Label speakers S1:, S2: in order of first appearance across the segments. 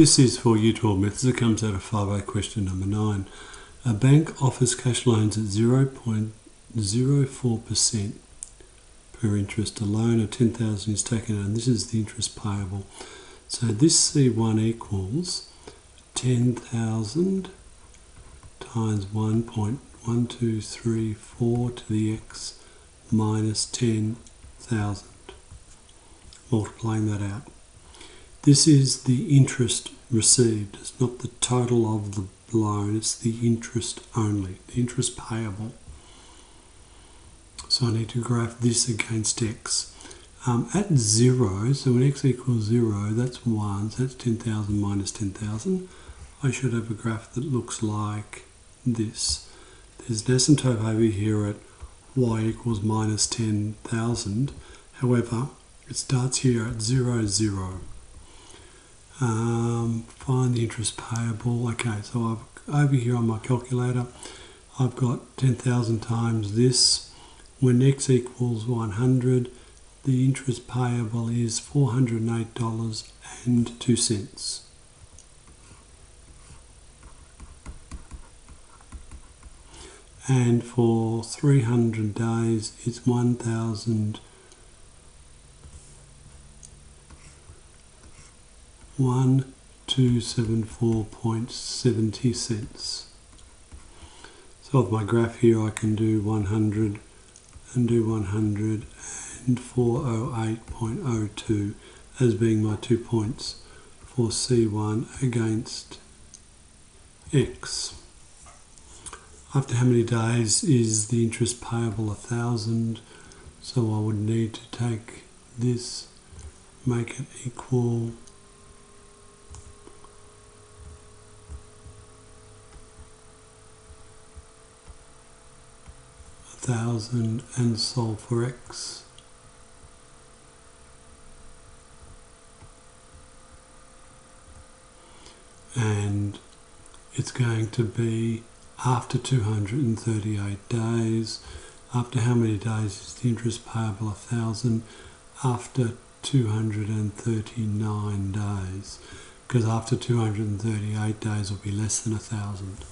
S1: This is for Year 12 Methods. It comes out of 5A question number 9. A bank offers cash loans at 0.04% per interest. A loan of 10,000 is taken out, and this is the interest payable. So this C1 equals 10,000 times 1.1234 to the x minus 10,000. Multiplying that out. This is the interest received. It's not the total of the loan, it's the interest only, the interest payable. So I need to graph this against x. At 0, so when x equals 0, that's 1, so that's 10,000 minus 10,000. I should have a graph that looks like this. There's an asymptote over here at y equals minus 10,000. However, it starts here at 0, 0. Find the interest payable. Okay, so over here on my calculator, I've got 10,000 times this. When x equals 100, the interest payable is $408.02. And for 300 days, it's $1,274.70. So of my graph here, I can do 100 and do 100 and 408.02 as being my 2 points for C1 against X. After how many days is the interest payable? 1,000. So I would need to take this, make it equal 1,000 and solve for x. And it's going to be after 238 days. After how many days is the interest payable? 1,000. After 239 days. Because after 238 days will be less than 1,000.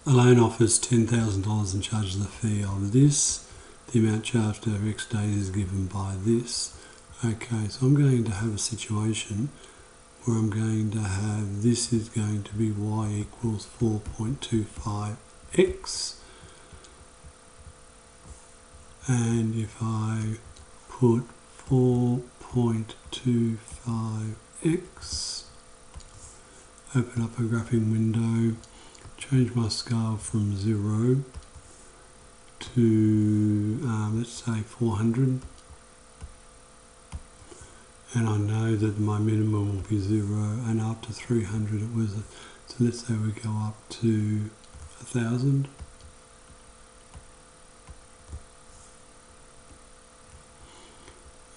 S1: A loan offers $10,000 and charges the fee of this. The amount charged over X days is given by this. Okay, so I'm going to have a situation where I'm going to have this is going to be y equals 4.25x. And if I put 4.25x, open up a graphing window, change my scale from 0 to, let's say 400. And I know that my minimum will be 0, and after 300 it was, so let's say we go up to 1,000.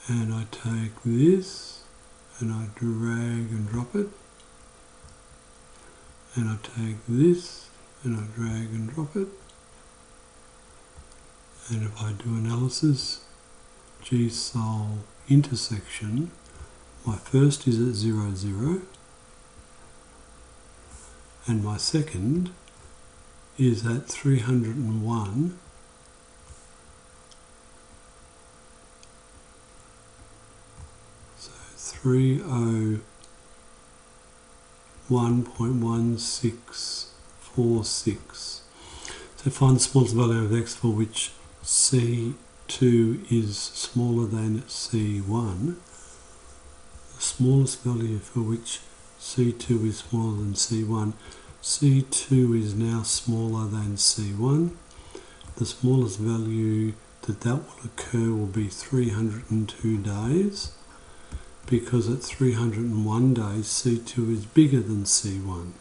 S1: And I take this, and I drag and drop it. And I take this and I drag and drop it. And if I do analysis, G-sol intersection, my first is at 0, 0. And my second is at 301. So 301.1646. So find the smallest value of x for which C2 is smaller than C1. The smallest value for which C2 is smaller than C1. C2 is now smaller than C1. The smallest value that will occur will be 302 days, because at 301 days C2 is bigger than C1.